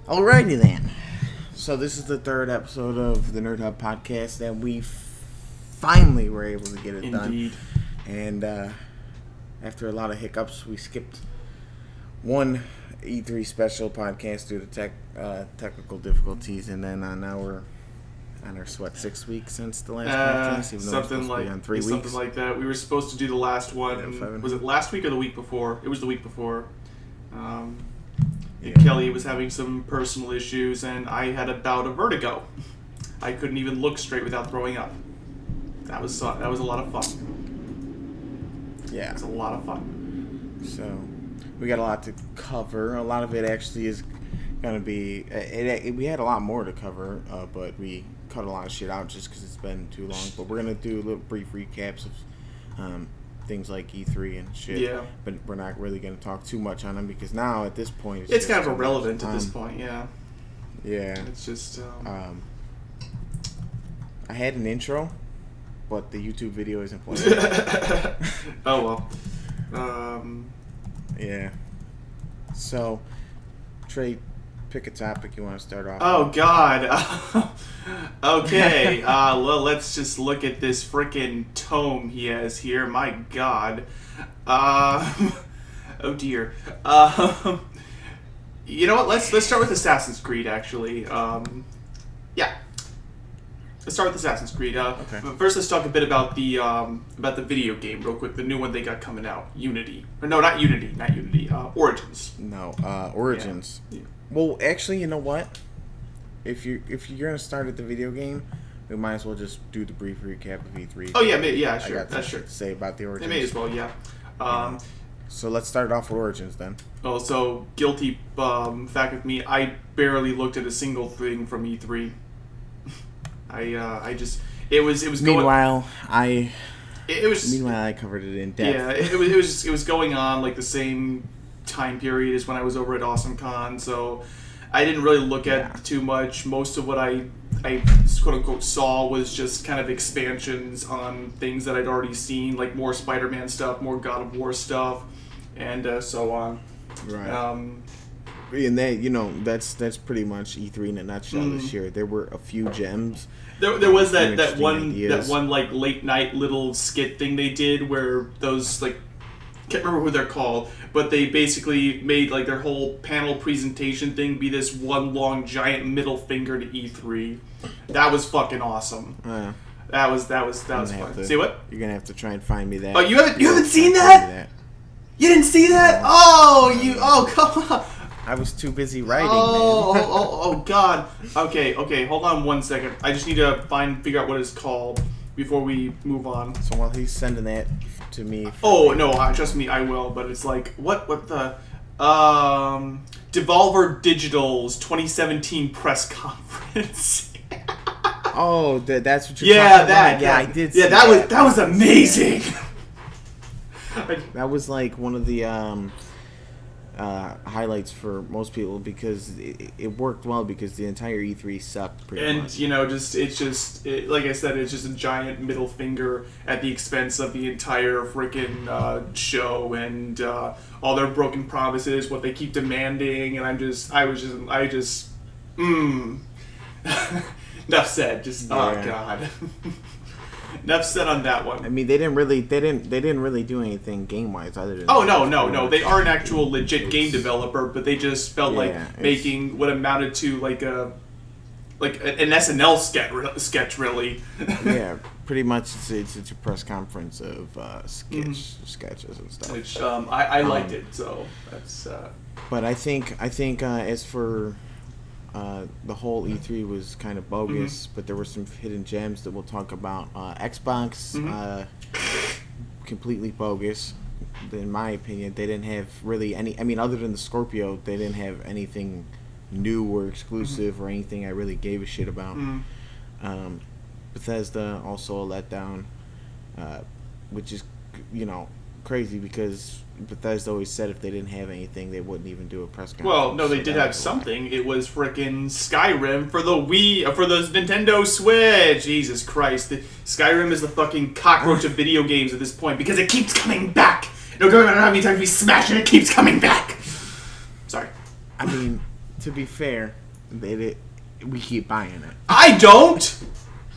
Alrighty then. So this is the third episode of the Nerd Hub podcast that we finally were able to get it Indeed. done. And after a lot of hiccups, we skipped one E3 special podcast due to technical difficulties, and then now we're on our 6 weeks since the last podcast, even though something like on 3 weeks. Something like that. We were supposed to do the last one. Was it last week or the week before? It was the week before. Kelly was having some personal issues, and I had a bout of vertigo. I couldn't even look straight without throwing up. That was a lot of fun. Yeah, it's a lot of fun. So we got a lot to cover. A lot of it actually is going to be. We had a lot more to cover, but we cut a lot of shit out just because it's been too long. But we're going to do a little brief recaps of things like E3 and shit. Yeah. But we're not really going to talk too much on them because now at this point it's kind of irrelevant at this point. Yeah. Yeah. It's just. I had an intro, but the YouTube video isn't playing. Oh well. Yeah. So, Trey, pick a topic you want to start off. Oh, God. Okay. Well, let's just look at this frickin' tome he has here. My God. Oh, dear. You know what? Let's start with Assassin's Creed, actually. Yeah. Let's start with Assassin's Creed. Okay. But first, let's talk a bit about the video game real quick. The new one they got coming out, Unity. Or no, not Unity. Origins. No, Origins. Yeah. Well, actually, you know what? If you're gonna start at the video game, we might as well just do the brief recap of E3. Oh yeah, sure. I got That's sure. to say about the Origins. They may as well, yeah. So let's start off with Origins then. Oh, so guilty fact with me. I barely looked at a single thing from E3. I just it was Meanwhile, going, I covered it in depth. Yeah, it was going on like the same time period as when I was over at AwesomeCon, so I didn't really look at too much. Most of what I quote unquote saw was just kind of expansions on things that I'd already seen, like more Spider-Man stuff, more God of War stuff, and so on. Right. And that's pretty much E3 in a nutshell this year. There were a few gems. There was that one like late night little skit thing they did where those like, can't remember who they're called, but they basically made like their whole panel presentation thing be this one long giant middle finger to E3. That was fucking awesome. That was fun. Say what? You're gonna have to try and find me that. Oh, you haven't seen that? You didn't see that? Oh, come on. I was too busy writing, man. Oh, God. Okay, hold on 1 second. I just need to figure out what it's called before we move on. So while he's sending that to me... No, trust me, I will, but it's like, what the... Devolver Digital's 2017 press conference. Oh, that's what you're talking about? Yeah, I did see that. That was amazing. That was like one of the... highlights for most people because it worked well because the entire E3 sucked pretty much. And like I said, it's just a giant middle finger at the expense of the entire freaking show and all their broken promises, what they keep demanding, and I just enough said. Oh God. Enough said on that one. I mean, they didn't really do anything game wise other than. Oh no! They are an actual legit game developer, but they just felt like making what amounted to like an SNL sketch really. Yeah, pretty much. It's a press conference of sketches and stuff. Which I liked it, so that's. But I think as for. The whole E3 was kind of bogus, but there were some hidden gems that we'll talk about. Xbox, completely bogus, in my opinion. They didn't have really any... I mean, other than the Scorpio, they didn't have anything new or exclusive or anything I really gave a shit about. Bethesda, also a letdown, which is, crazy because Bethesda always said if they didn't have anything, they wouldn't even do a press conference. Well, no, they did have something. It was frickin' Skyrim for the Wii, for the Nintendo Switch. Jesus Christ. Skyrim is the fucking cockroach of video games at this point because it keeps coming back. No matter how many times we smash it, it keeps coming back. Sorry. I mean, to be fair, we keep buying it. I don't.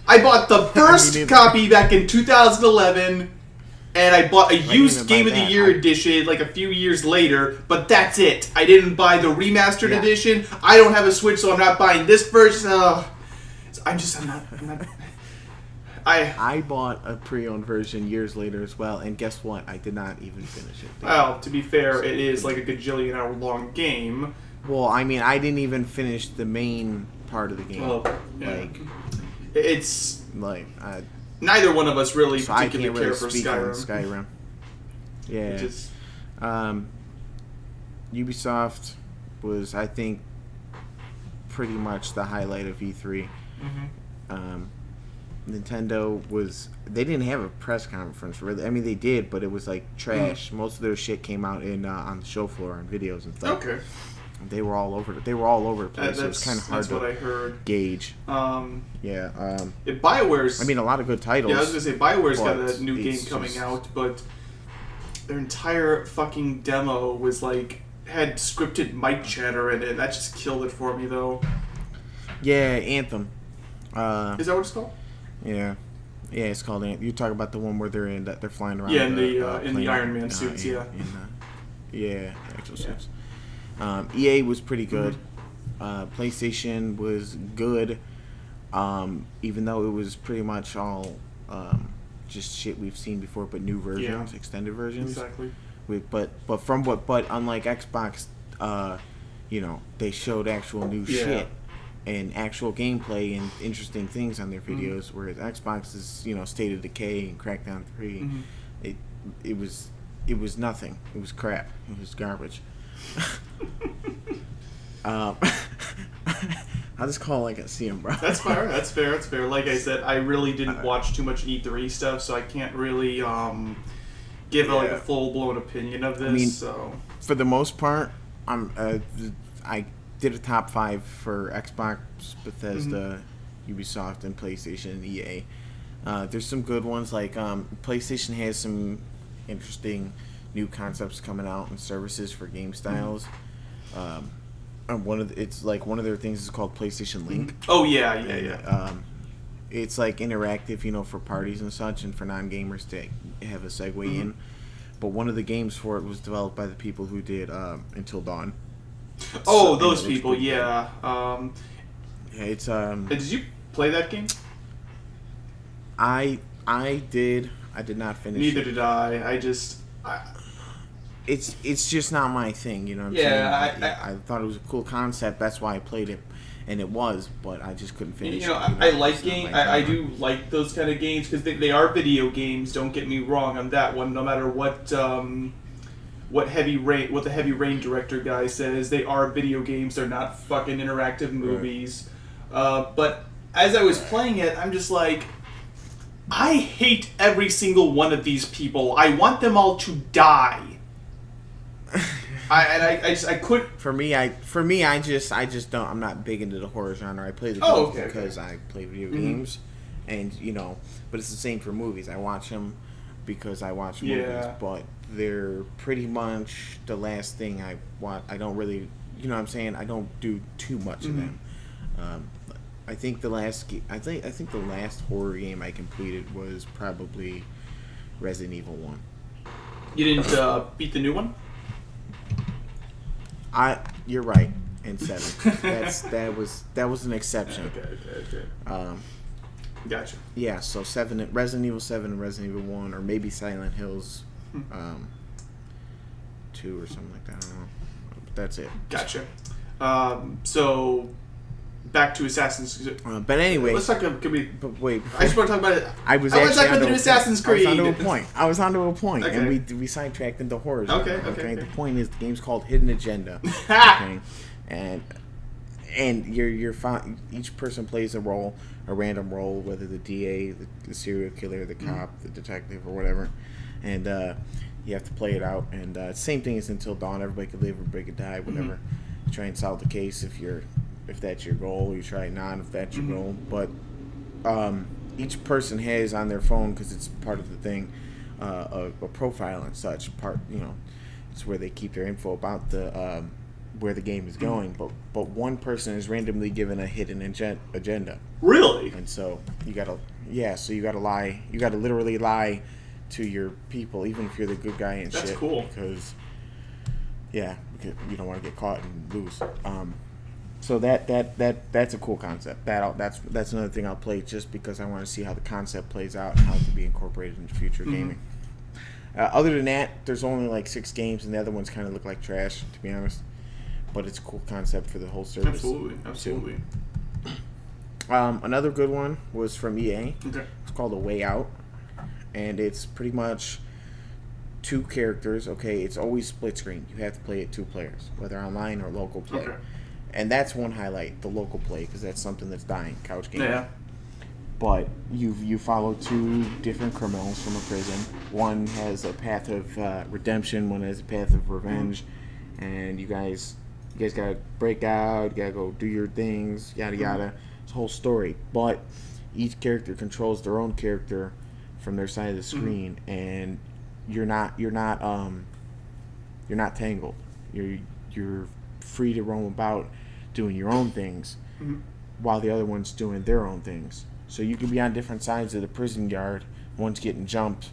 I bought the first copy back in 2011, and I bought a used Game of the Year edition like a few years later. But that's it. I didn't buy the remastered edition. I don't have a Switch, so I'm not buying this version. I'm not. I bought a pre-owned version years later as well, and guess what? I did not even finish it. Well, to be fair, it is like a gajillion hour long game. Well, I mean, I didn't even finish the main part of the game. Well, yeah. Like, it's like neither one of us really so particularly care for Skyrim. Yeah. Ubisoft was, I think, pretty much the highlight of E3. Mm-hmm. Nintendo was... They didn't have a press conference, really. I mean, they did, but it was, like, trash. Most of their shit came out on the show floor on videos and stuff. Okay. They were all over the place. So it was kind of hard to gauge. BioWare's... I mean, a lot of good titles. Yeah, I was going to say, BioWare's got a new game coming out, but their entire fucking demo was, like, had scripted mic chatter in it. That just killed it for me, though. Yeah, Anthem. Is that what it's called? Yeah, it's called Anthem. You talk about the one where they're flying around. Yeah, in the Iron Man suits. Actual suits. EA was pretty good. PlayStation was good, even though it was pretty much all just shit we've seen before, but new versions, extended versions. Exactly. But unlike Xbox, they showed actual new shit and actual gameplay and interesting things on their videos, whereas Xbox is, State of Decay and Crackdown 3. It was nothing. It was crap. It was garbage. I'll just call it like I see him, bro. That's fair. Like I said, I really didn't watch too much E3 stuff, so I can't really give a full-blown opinion of this. I mean, for the most part, I did a top 5 for Xbox, Bethesda, Ubisoft, and PlayStation and EA. There's some good ones, like PlayStation has some interesting new concepts coming out and services for game styles. And one of their things is called PlayStation Link. Oh yeah. It's like interactive, for parties and such, and for non-gamers to have a segue in. But one of the games for it was developed by the people who did Until Dawn. Oh, those people, yeah. It's Did you play that game? I did. I did not finish. Neither it. did I. It's just not my thing, you know what I'm saying? I thought it was a cool concept. That's why I played it, and it was, but I just couldn't finish it. I like games. I do like those kind of games because they are video games. Don't get me wrong on that one. No matter what the Heavy Rain director guy says, they are video games. They're not fucking interactive movies. Right. But as I was playing it, I'm just like, I hate every single one of these people. I want them all to die. I couldn't. For me, I just don't. I'm not big into the horror genre. I play the games because I play video games, and but it's the same for movies. I watch them because I watch movies, but they're pretty much the last thing I watch. I don't really, what I'm saying. I don't do too much of them. I think the last horror game I completed was probably Resident Evil 1. You didn't beat the new one? You're right. And 7. that was an exception. Okay. Gotcha. Yeah. So Resident Evil 7, and Resident Evil 1, or maybe Silent Hills 2 or something like that. I don't know. But that's it. Gotcha. So back to Assassin's Creed. But anyway, let's talk. But wait. I just want to talk about it. I was talking about the new Assassin's Creed. I was onto a point, okay. And we sidetracked into horror. Okay. The point is, the game's called Hidden Agenda. Okay, and each person plays a random role, whether the DA, the serial killer, the cop, the detective, or whatever, and you have to play it out. And same thing as Until Dawn. Everybody could live, everybody could die, whatever. You try and solve the case if that's your goal. You try not if that's your goal. But each person has on their phone, because it's part of the thing, a profile and such. It's where they keep their info about the where the game is going, but one person is randomly given a hidden agenda. Really? And so you gotta lie. You gotta literally lie to your people, even if you're the good guy and shit. That's cool. Because you don't want to get caught and lose. So that's a cool concept. That's another thing I'll play just because I want to see how the concept plays out and how it can be incorporated into future gaming. Other than that, there's only like 6 games, and the other ones kind of look like trash, to be honest. But it's a cool concept for the whole service. Absolutely. Another good one was from EA. Okay. It's called A Way Out, and it's pretty much 2 characters. Okay, it's always split screen. You have to play it 2 players, whether online or local play. Okay. And that's one highlight, the local play, because that's something that's dying, couch gaming. Yeah. But you follow 2 different criminals from a prison. One has a path of redemption. One has a path of revenge. And you guys gotta break out. You gotta go do your things. Yada yada. It's a whole story. But each character controls their own character from their side of the screen, and you're not tangled. You're free to roam about doing your own things, while the other one's doing their own things. So you can be on different sides of the prison yard. One's getting jumped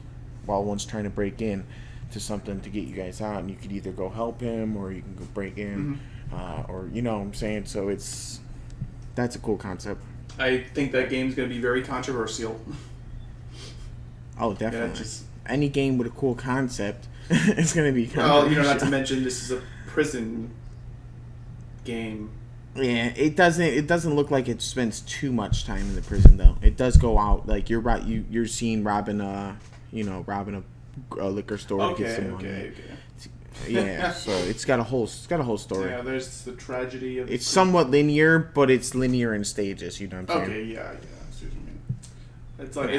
while one's trying to break in to something to get you guys out, and you could either go help him or you can go break in, or you know what I'm saying. So that's a cool concept. I think that game's going to be very controversial. Oh, definitely. Any game with a cool concept is going to be controversial. Well, not to mention this is a prison game. Yeah, it doesn't look like it spends too much time in the prison though. It does go out, like you're right. You're seen robbing a liquor store to get some money. Okay. Yeah, so it's got a whole story. Yeah, there's the tragedy of. It's somewhat linear, but it's linear in stages. You know what I'm saying? Okay, yeah. Excuse me. It's like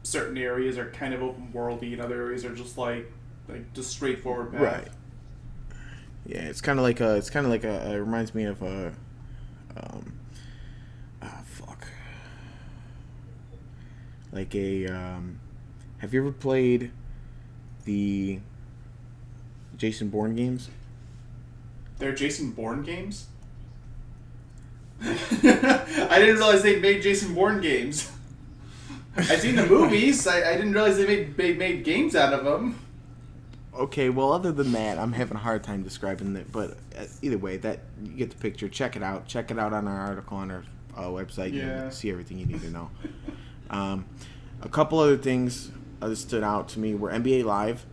certain areas are kind of open worldy, and other areas are just like just straightforward path. Right. Yeah, it reminds me of a, have you ever played the Jason Bourne games? They're Jason Bourne games? I didn't realize they made Jason Bourne games. I've seen the movies. I didn't realize they made games out of them. Okay, well, other than that, I'm having a hard time describing it. But either way, that you get the picture. Check it out. Check it out on our article on our website. Yeah. You see everything you need to know. A couple other things that stood out to me were NBA Live,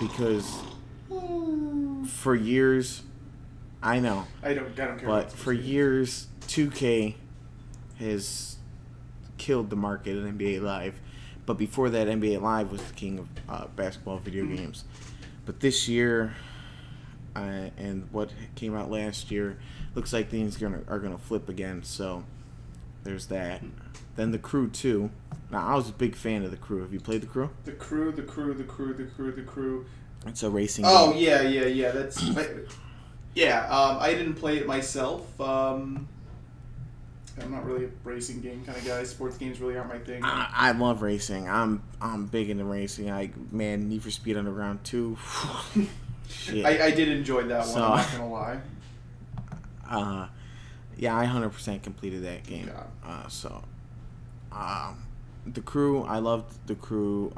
because for years, I know. I don't care. But for years, 2K has killed the market at NBA Live. But before that, NBA Live was the king of basketball video games. But this year, and what came out last year, looks like things are gonna flip again. So there's that. Then The Crew 2. Now, I was a big fan of The Crew. Have you played The Crew? The Crew. It's a racing game. Oh, game. Yeah. That's... I didn't play it myself. I'm not really a racing game kind of guy. Sports games really aren't my thing. I love racing. I'm big into racing. Need for Speed Underground 2. Shit. I did enjoy that one. I'm not gonna lie. Yeah, I 100% completed that game. Yeah. The Crew. I loved The Crew.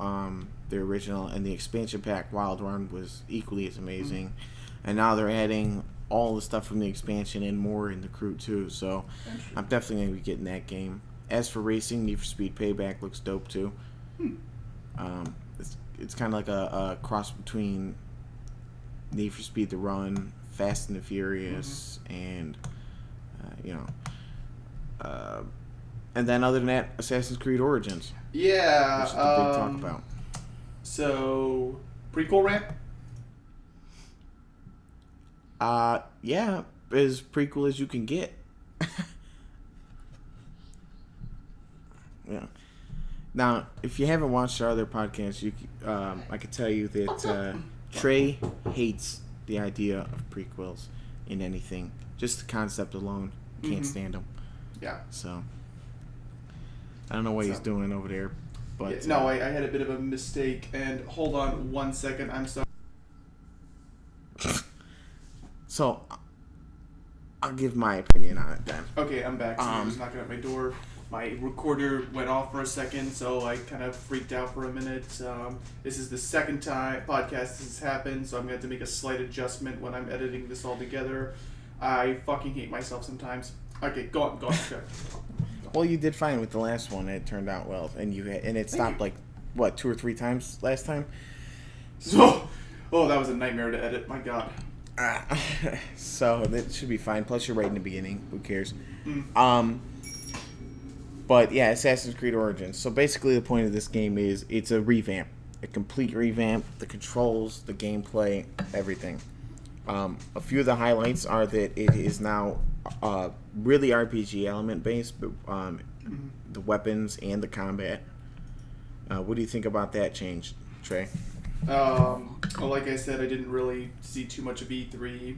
The original and the expansion pack Wild Run was equally as amazing. And now they're adding all the stuff from the expansion and more in The Crew too, so I'm definitely going to be getting that game. As for racing, Need for Speed Payback looks dope too. It's kind of like a cross between Need for Speed The Run, Fast and the Furious, and and then other than that, Assassin's Creed Origins. Yeah, which is the big talk about. So prequel rant. Yeah, as prequel as you can get. Yeah. Now, if you haven't watched our other podcasts, I can tell you that Trey hates the idea of prequels in anything. Just the concept alone, can't stand them. Yeah. So, I don't know what he's doing over there, but no, I had a bit of a mistake. And hold on 1 second, I'm sorry. So I'll give my opinion on it then. Okay, I'm back. Someone was knocking at my door. My recorder went off for a second, so I kind of freaked out for a minute. This is the second time podcast this has happened, so I'm going to have to make a slight adjustment when I'm editing this all together. I fucking hate myself sometimes. Okay, go on. Go. Well, you did fine with the last one. It turned out well, and it stopped like what 2 or 3 times last time. So, that was a nightmare to edit. My God. So that should be fine. Plus, you're right in the beginning. Who cares? But yeah, Assassin's Creed Origins. So basically, the point of this game is it's a revamp, a complete revamp. The controls, the gameplay, everything. A few of the highlights are that it is now really RPG element based, but the weapons and the combat. What do you think about that change, Trey? Well, like I said, I didn't really see too much of E3.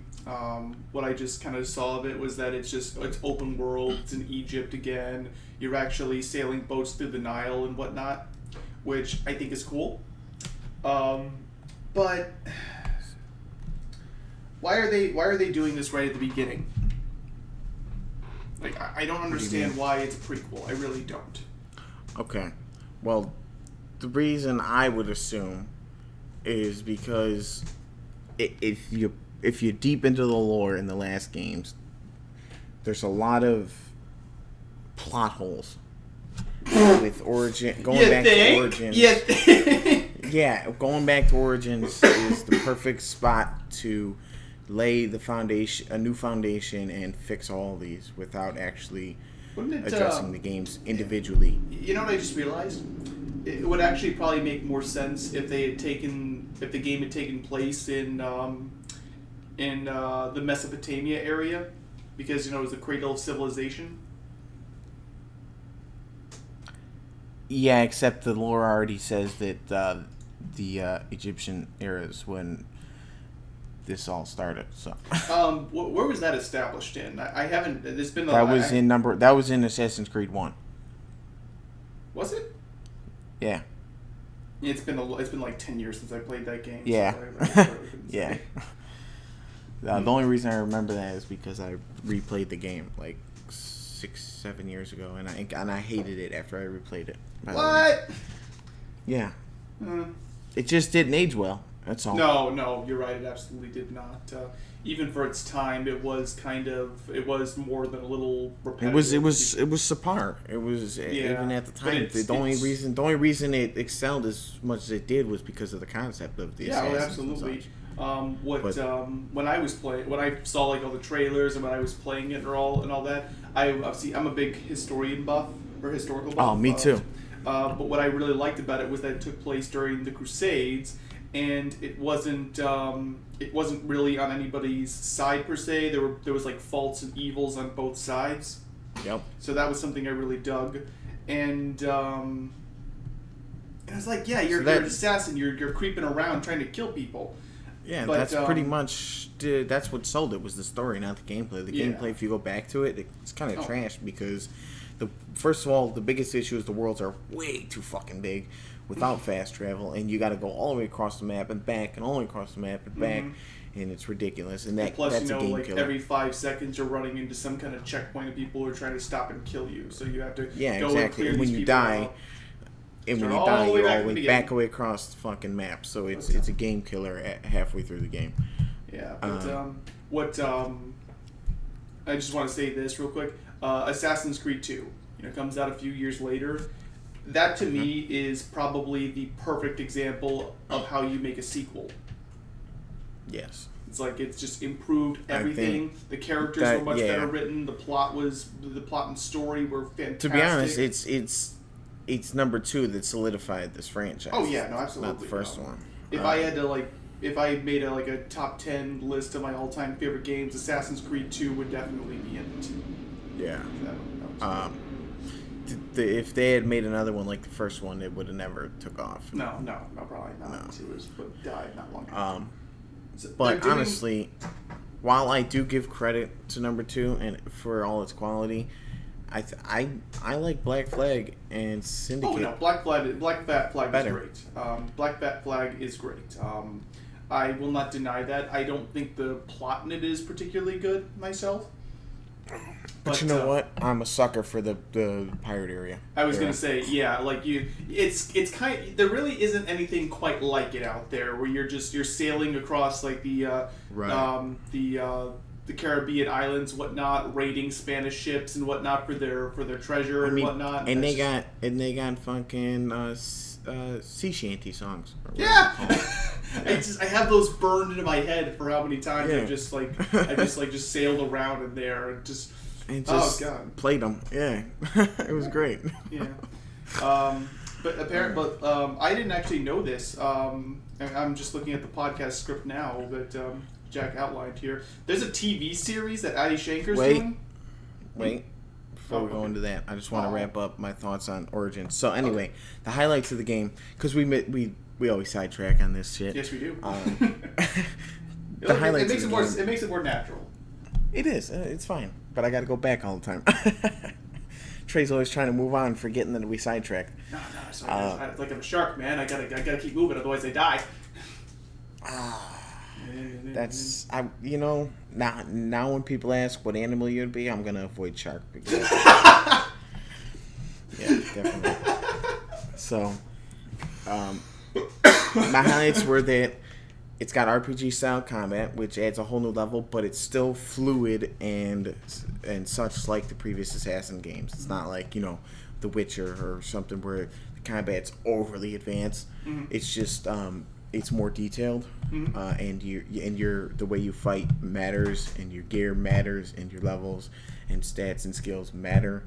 What I just kind of saw of it was that it's open world. It's in Egypt again. You're actually sailing boats through the Nile and whatnot, which I think is cool. But why are they doing this right at the beginning? Like, I don't understand why it's a prequel. I really don't. Okay. Well, the reason I would assume is because if you're deep into the lore in the last games, there's a lot of plot holes with Origin. Going back to Origins. Yeah, going back to Origins is the perfect spot to lay the foundation, a new foundation, and fix all these without actually addressing the games individually. You know what I just realized? It would actually probably make more sense if the game had taken place in the Mesopotamia area, because it was the cradle of civilization. Yeah, except the lore already says that the Egyptian era is when this all started. So. Where was that established in? I haven't. There's been. That was in Assassin's Creed 1. Was it? Yeah. It's been like 10 years since I played that game. Yeah. So yeah. The only reason I remember that is because I replayed the game like 6-7 years ago, and I hated it after I replayed it. What? Yeah. It just didn't age well. That's all. No, you're right. It absolutely did not. Even for its time, it was more than a little repetitive. It was subpar. It was even at the time. The only reason it excelled as much as it did was because of the concept of the assassins. Absolutely. When I was playing, when I saw like all the trailers and when I was playing it and all that, I'm a big historical buff. Oh, me too. But what I really liked about it was that it took place during the Crusades, and it wasn't really on anybody's side per se. There was like faults and evils on both sides. Yep. So that was something I really dug, and I was like, yeah, you're an assassin. You're creeping around trying to kill people. Yeah, but, that's pretty much that's what sold it, was the story, not the gameplay. The gameplay, if you go back to it, it's kind of trash because first of all, the biggest issue is the worlds are way too fucking big without fast travel, and you got to go all the way across the map and back, and all the way across the map and back, and it's ridiculous. And plus, that's a game like killer. Every 5 seconds you're running into some kind of checkpoint of people who are trying to stop and kill you, so you have to go and clear and when these you people die. out. And when you die, you're all the way back away across the fucking map. So it's a game killer halfway through the game. Yeah, but I just want to say this real quick. Assassin's Creed 2, comes out a few years later. That to me is probably the perfect example of how you make a sequel. Yes. It's like it's just improved everything. The characters were much better written. The plot and story were fantastic. To be honest, it's number 2 that solidified this franchise. Oh yeah, no, absolutely. Not the first one. If I had to if I made a top 10 list of my all-time favorite games, Assassin's Creed 2 would definitely be in it. Yeah. If they had made another one like the first one, it would have never took off. No, probably not. No. It died not long ago. But honestly, while I do give credit to number 2 and for all its quality, I like Black Flag and Syndicate. Oh no, Black Flag is great. Black Flag is great. I will not deny that. I don't think the plot in it is particularly good myself. But you know what? I'm a sucker for the pirate area. I was gonna say, yeah, like it's kind. There really isn't anything quite like it out there, where you're sailing across like the Caribbean islands, whatnot, raiding Spanish ships and whatnot for their treasure and whatnot. And they got fucking sea shanty songs. Yeah. I have those burned into my head for how many times I've just sailed around in there and just played them. Yeah, it was great. Yeah, but I didn't actually know this. I'm just looking at the podcast script now that Jack outlined here. There's a TV series that Adi Shankar's doing. Wait. Before we go into that, I just want to wrap up my thoughts on Origins. So anyway, the highlights of the game, because we always sidetrack on this shit. Yes, we do. The highlights. It makes it more natural. It is. It's fine, but I got to go back all the time. Trey's always trying to move on, forgetting that we sidetracked. No, sorry. It's like I'm a shark, man. I gotta keep moving, otherwise I die. That's now when people ask what animal you'd be, I'm gonna avoid shark. Because, yeah, definitely. So, my highlights were that it's got RPG style combat, which adds a whole new level, but it's still fluid and such like the previous Assassin games. It's not like The Witcher or something where the combat's overly advanced. Mm-hmm. It's just it's more detailed, mm-hmm. And the way you fight matters, and your gear matters, and your levels and stats and skills matter.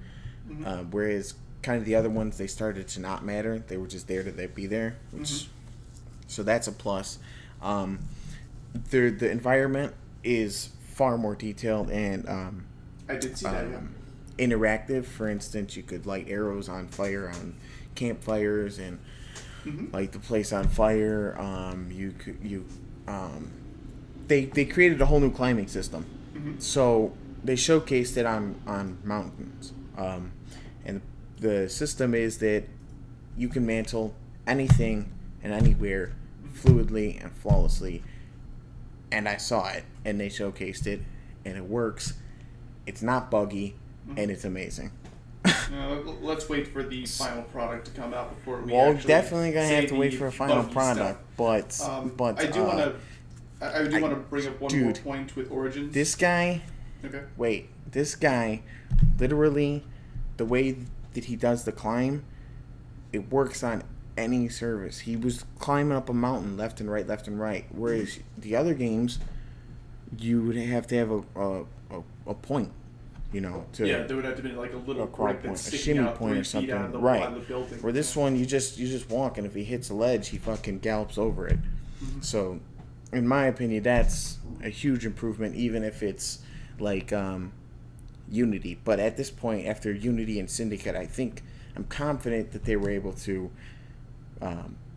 Mm-hmm. Whereas kind of the other ones, they started to not matter. They were just there to be there. So that's a plus. The environment is far more detailed and I did see that. Yeah. Interactive. For instance, you could light arrows on fire on campfires and light the place on fire. They created a whole new climbing system. Mm-hmm. So they showcased it on mountains. And the system is that you can mantle anything and anywhere fluidly and flawlessly. And I saw it, and they showcased it, and it works. It's not buggy, and it's amazing. Let's wait for the final product to come out before we. Well, definitely gonna have to wait for a final product, but I do want to bring up one more point with Origins. This guy. Okay. Wait, this guy, literally, the way that he does the climb, it works on any service. He was climbing up a mountain left and right. Whereas the other games, you would have to have a point, there would have to be like a little brick that's sticking out 3 feet out of the right. wall of the building. Where this one, you just walk, and if he hits a ledge, he fucking gallops over it. Mm-hmm. So, in my opinion, that's a huge improvement, even if it's like Unity. But at this point, after Unity and Syndicate, I'm confident that they were able to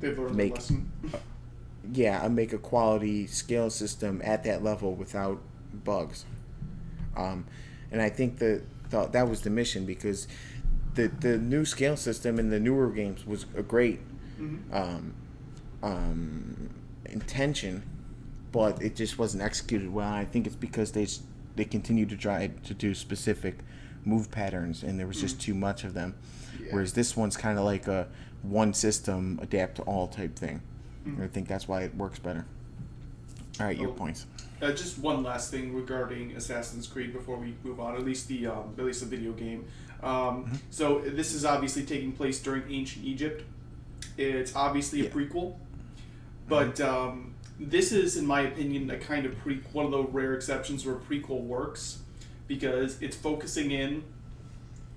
they've learned the lesson. Make a quality scale system at that level without bugs. And I think that was the mission, because the new scale system in the newer games was a great intention, but it just wasn't executed well. I think it's because they continued to try to do specific move patterns, and there was just too much of them. Yeah. Whereas this one's kind of like a one system, adapt to all type thing. Mm-hmm. I think that's why it works better. All right, your points. Just one last thing regarding Assassin's Creed before we move on. At least the video game. So this is obviously taking place during ancient Egypt. It's obviously a prequel, but this is, in my opinion, a kind of one of the rare exceptions where a prequel works, because it's focusing in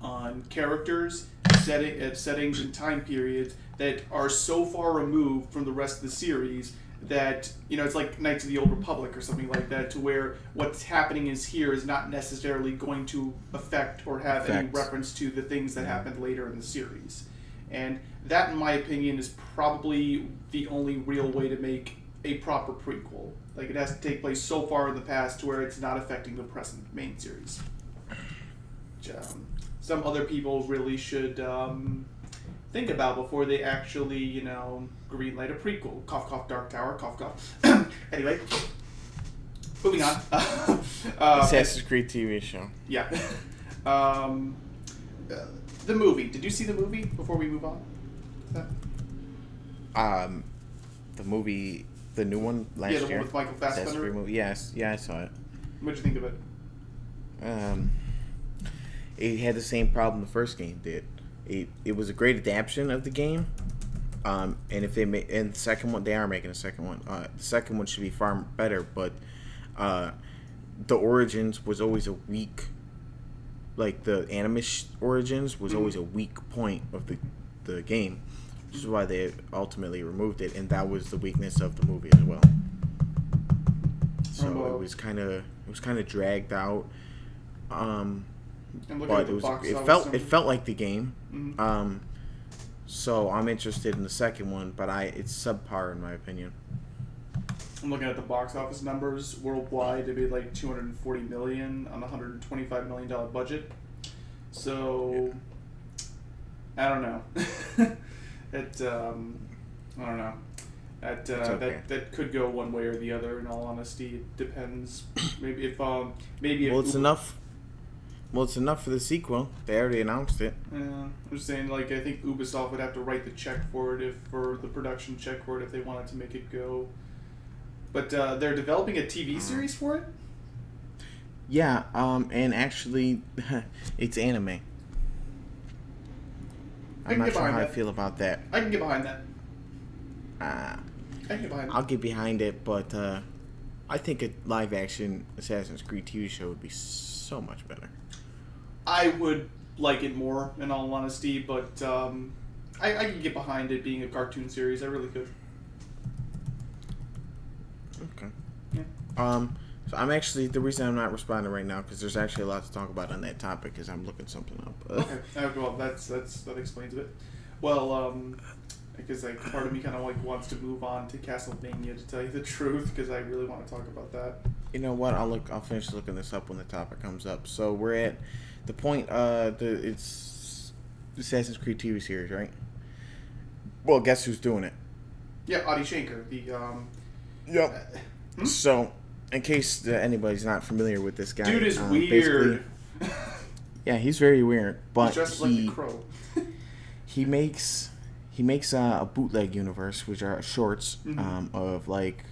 on characters, settings, and time periods that are so far removed from the rest of the series that, it's like Knights of the Old Republic or something like that, to where what's happening is not necessarily going to affect or have any reference to the things that happened later in the series. And that, in my opinion, is probably the only real way to make a proper prequel. Like, it has to take place so far in the past to where it's not affecting the present main series. Which, some other people really should think about before they actually, greenlight a prequel. Cough, cough, Dark Tower, cough, cough. Anyway, moving on. Assassin's Creed TV show. Yeah. The movie. Did you see the movie before we move on? The movie, the new one last year. Yeah, the one with Michael Fassbender. Movie. Yes, yeah, I saw it. What'd you think of it? It had the same problem the first game did. It was a great adaptation of the game. And if they make, and the second one, they are making a second one. The second one should be far better, but the origins was always a weak, like the anime origins was always a weak point of the game, which is why they ultimately removed it, and that was the weakness of the movie as well. So it was kind of dragged out. But it felt like the game. Mm-hmm. So I'm interested in the second one, but it's subpar in my opinion. I'm looking at the box office numbers worldwide. They made like $240 million on a $125 million budget. So I don't know. I don't know. That could go one way or the other. In all honesty, it depends. Maybe if it's enough. Well, it's enough for the sequel. They already announced it. Yeah, I'm just saying. Like, I think Ubisoft would have to write the check for it for the production check for it if they wanted to make it go. But they're developing a TV series for it. Yeah, and actually, it's anime. I'm not sure how I feel about that. I can get behind that. I can get behind it. I'll get behind it, but I think a live-action Assassin's Creed TV show would be so much better. I would like it more, in all honesty, but I can get behind it being a cartoon series. I really could. Okay. Yeah. So I'm actually, the reason I'm not responding right now, because there's actually a lot to talk about on that topic, is I'm looking something up. Okay. Well, that explains it. Well, because part of me kind of wants to move on to Castlevania, to tell you the truth, because I really want to talk about that. You know what? I'll finish looking this up when the topic comes up. So we're at the point. It's Assassin's Creed TV series, right? Well, guess who's doing it? Yeah, Adi Shankar. Yep. So, in case anybody's not familiar with this guy, dude is weird. Yeah, he's very weird. But he's dressed like the Crow. he makes a bootleg universe, which are shorts of like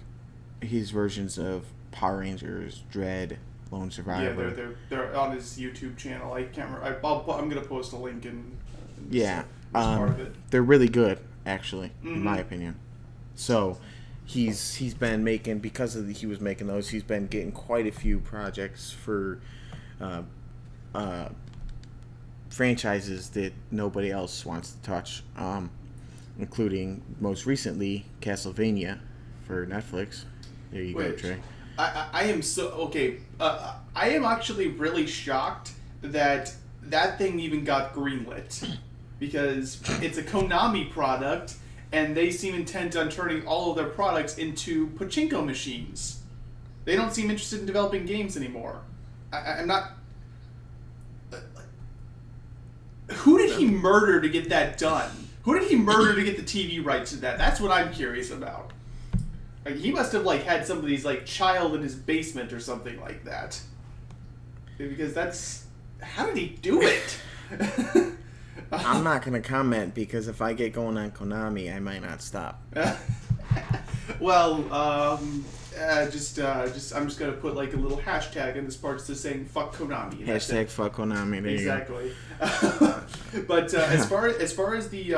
his versions of Power Rangers, Dread, Lone Survivor. Yeah, they're on his YouTube channel. I can't remember. I'm gonna post a link in yeah, part of it. They're really good, actually, in my opinion. So he's been making, because he was making those, he's been getting quite a few projects for franchises that nobody else wants to touch, including most recently Castlevania for Netflix. There you go, Trey. I am so okay. I am actually really shocked that thing even got greenlit, because it's a Konami product, and they seem intent on turning all of their products into pachinko machines. They don't seem interested in developing games anymore. I'm not. Who did he murder to get that done? Who did he murder to get the TV rights to that? That's what I'm curious about. Like, he must have had somebody's child in his basement or something like that. Because that's, how did he do it? I'm not gonna comment, because if I get going on Konami, I might not stop. Well, I'm just gonna put a little hashtag in this part just saying "fuck Konami." Hashtag fuck Konami. There exactly. But as far as the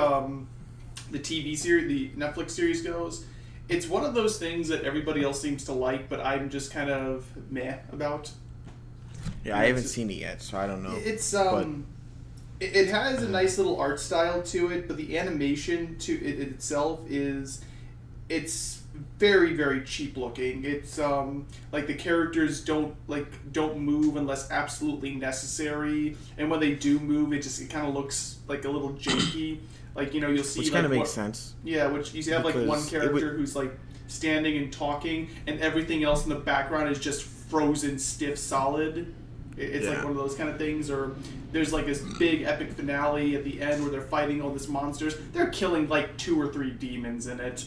TV series, the Netflix series goes, it's one of those things that everybody else seems to like, but I'm just kind of meh about. Yeah, I haven't seen it yet, so I don't know. It's it has a nice little art style to it, but the animation to it itself it's very, very cheap looking. It's the characters don't move unless absolutely necessary, and when they do move, it kind of looks like a little janky. You'll see, which kind of makes sense. Yeah, which you have one character who's standing and talking, and everything else in the background is just frozen, stiff, solid. It's one of those kind of things. Or there's this big epic finale at the end where they're fighting all these monsters. They're killing 2 or 3 demons in it.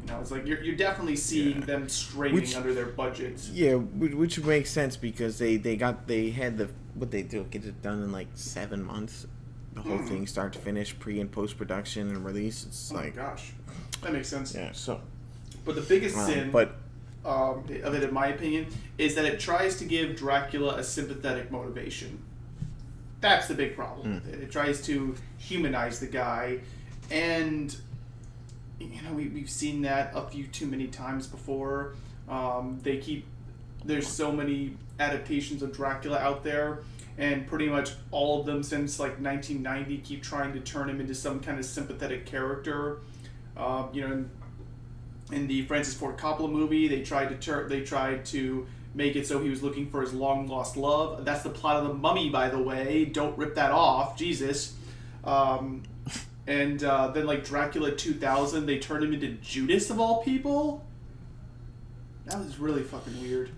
You know, it's like you're definitely seeing them straining under their budgets. Yeah, which makes sense because they had what they do, get it done in like 7 months. The whole thing, start to finish, pre and post production and release. It's my gosh, that makes sense. Yeah. So, but the biggest sin, of it, in my opinion, is that it tries to give Dracula a sympathetic motivation. That's the big problem. It tries to humanize the guy, and you know we've seen that a few too many times before. There's so many adaptations of Dracula out there, and pretty much all of them since like 1990 keep trying to turn him into some kind of sympathetic character. You know, in the Francis Ford Coppola movie, they tried to make it so he was looking for his long lost love. That's the plot of The Mummy, by the way. Don't rip that off, Jesus. And then like Dracula 2000, they turned him into Judas of all people. That was really fucking weird.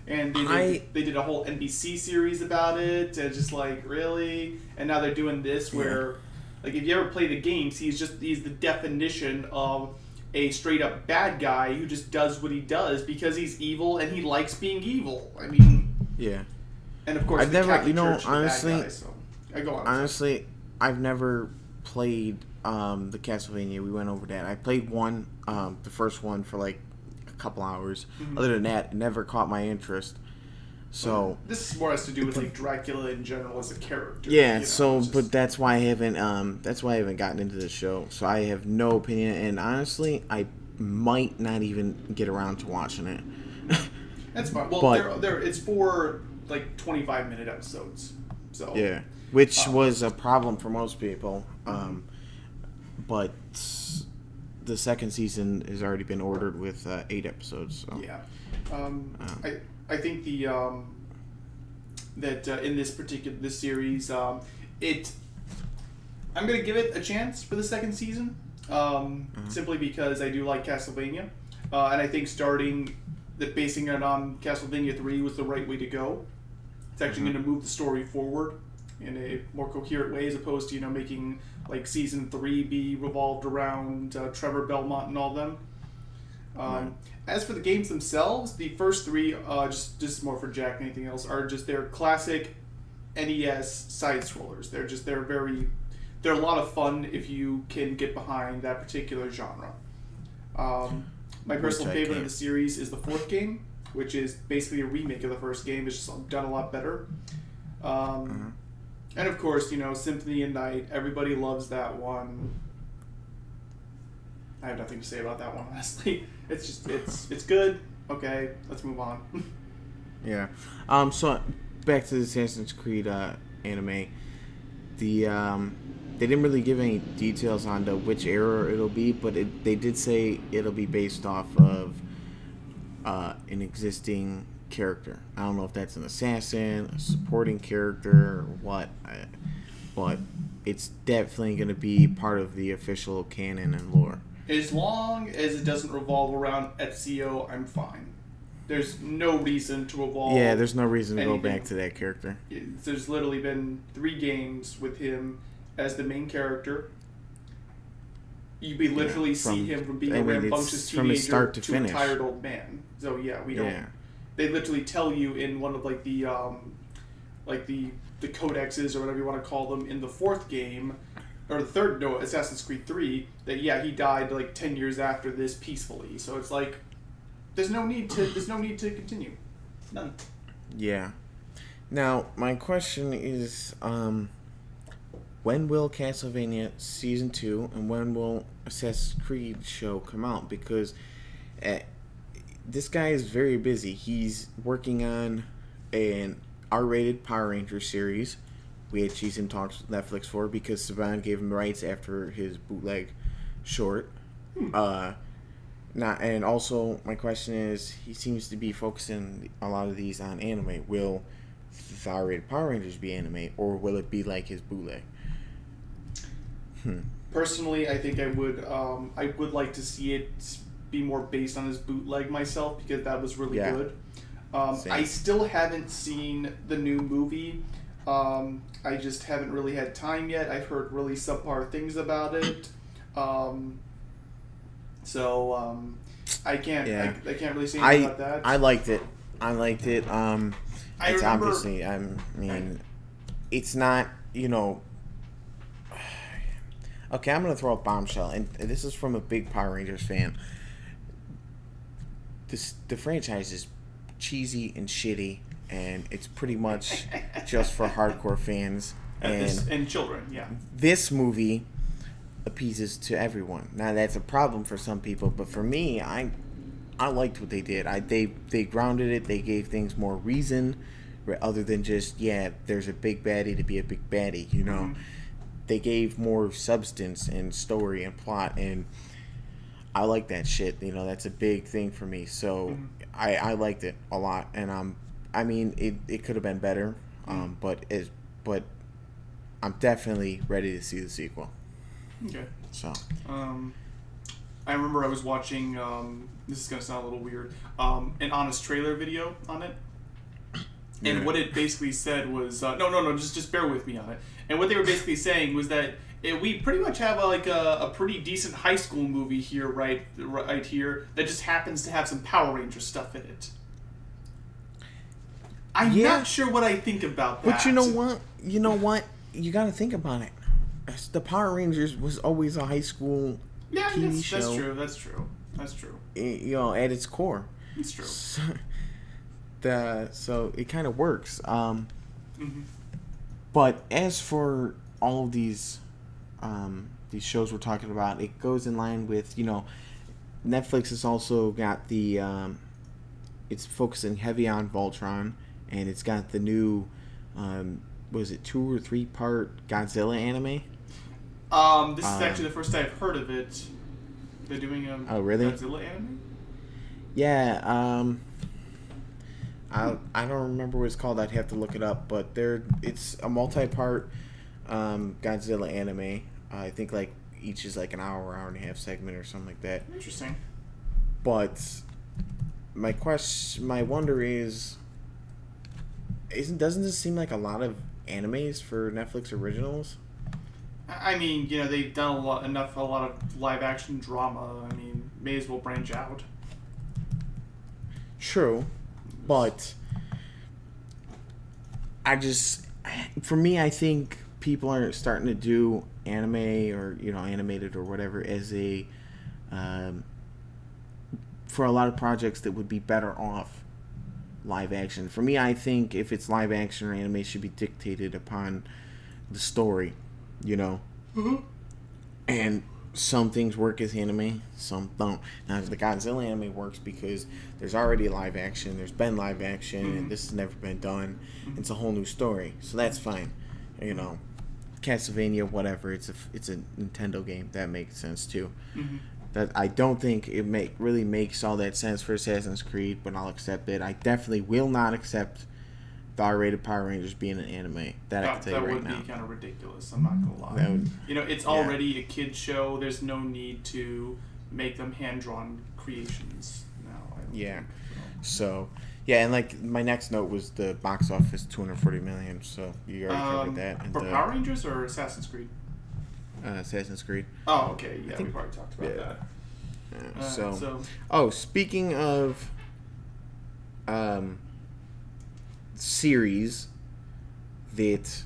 And they did a whole NBC series about it, and just like, really? And now they're doing this where, like, if you ever play the games, he's the definition of a straight up bad guy who just does what he does because he's evil and he likes being evil. I mean, yeah. And of course, honestly, I've never played the Castlevania. We went over that. I played one, the first one for like a couple hours. Other than that, it never caught my interest. So this more has to do with like Dracula in general as a character. Yeah. You know, but that's why I haven't gotten into the show. So I have no opinion, and honestly, I might not even get around to watching it. That's fine. Well, it's for like 25-minute episodes. So yeah, which was a problem for most people. But the second season has already been ordered with 8 episodes. So yeah. I think that in this series, I'm gonna give it a chance for the second season, simply because I do like Castlevania, and I think basing it on Castlevania 3 was the right way to go. It's actually going to move the story forward in a more coherent way, as opposed to making like season 3 be revolved around Trevor Belmont and all them. As for the games themselves, the first 3, just more for Jack than anything else, are just their classic NES side scrollers. They're a lot of fun if you can get behind that particular genre. My personal favorite of the series is the 4th game, which is basically a remake of the first game. It's just done a lot better. And of course, Symphony and Night. Everybody loves that one. I have nothing to say about that one, honestly. It's just, it's good. Okay, let's move on. Yeah. So back to the Assassin's Creed anime. They didn't really give any details on which era it'll be, but they did say it'll be based off of an existing character. I don't know if that's an assassin, a supporting character, or what, but it's definitely going to be part of the official canon and lore. As long as it doesn't revolve around Ezio, I'm fine. There's no reason to evolve. Yeah, there's no reason to go back to that character. There's literally been 3 games with him as the main character. You literally see him from being a rambunctious teenager to a tired old man. So yeah, we don't. Yeah. They literally tell you in one of like the codexes or whatever you want to call them in the 4th game. Or the 3rd, no, Assassin's Creed 3, that he died like 10 years after this peacefully. So it's like, there's no need to continue. None. Yeah. Now, my question is, when will Castlevania Season 2 and when will Assassin's Creed show come out? Because this guy is very busy. He's working on an R-rated Power Rangers series, which he's in talks with Netflix for because Saban gave him the rights after his bootleg short. And also, my question is, he seems to be focusing a lot of these on anime. Will the R-rated Power Rangers be anime, or will it be like his bootleg? Personally, I think I would like to see it be more based on his bootleg myself, because that was really good. I still haven't seen the new movie. I just haven't really had time yet. I've heard really subpar things about it. So I can't really say anything about that. I liked it. It's remember, obviously, it's not, okay, I'm going to throw a bombshell, and this is from a big Power Rangers fan. The franchise is cheesy and shitty, and it's pretty much just for hardcore fans. And children, yeah. This movie appeases to everyone. Now, that's a problem for some people, but for me, I liked what they did. They grounded it. They gave things more reason, other than just, there's a big baddie to be a big baddie, Mm-hmm. They gave more substance and story and plot, and I like that shit. That's a big thing for me. So I liked it a lot, and it could have been better, but I'm definitely ready to see the sequel. Okay. So. I remember I was watching. This is gonna sound a little weird. An honest trailer video on it, and what it basically said was, no, just bear with me on it. And what they were basically saying was that we pretty much have a pretty decent high school movie here, right here, that just happens to have some Power Ranger stuff in it. I'm not sure what I think about that. But you know what? You got to think about it. The Power Rangers was always a high school TV show. That's true. At its core. It's true. So it kind of works. But as for all of these shows we're talking about, it goes in line with, Netflix has also got the it's focusing heavy on Voltron, and it's got the new was it 2 or 3 part Godzilla anime? This is actually the first I've heard of it. They're doing a Godzilla anime? Yeah, I don't remember what it's called. I'd have to look it up, but it's a multi-part Godzilla anime. I think each is an hour and a half segment or something like that. Interesting. But my wonder is, doesn't this seem like a lot of animes for Netflix originals? They've done a lot of live action drama. May as well branch out. True, but for me, I think people are starting to do anime or animated or whatever as a for a lot of projects that would be better off live action. For me, I think if it's live action or anime, it should be dictated upon the story, Mm-hmm. And some things work as anime, some don't. Now, the Godzilla anime works because there's already live action, there's been live action, and this has never been done. It's a whole new story, so that's fine. Castlevania, whatever, it's a Nintendo game, that makes sense too. That I don't think it really makes all that sense for Assassin's Creed, but I'll accept it. I definitely will not accept the R-rated Power Rangers being an anime. That I can tell you right now. That would be kind of ridiculous. I'm not gonna lie. It's already a kid show. There's no need to make them hand-drawn creations now. Yeah. So, and my next note was the box office, $240 million. So you already covered that. And for Power Rangers or Assassin's Creed? Assassin's Creed. Oh, okay. Yeah, we've already talked about that. Speaking of series that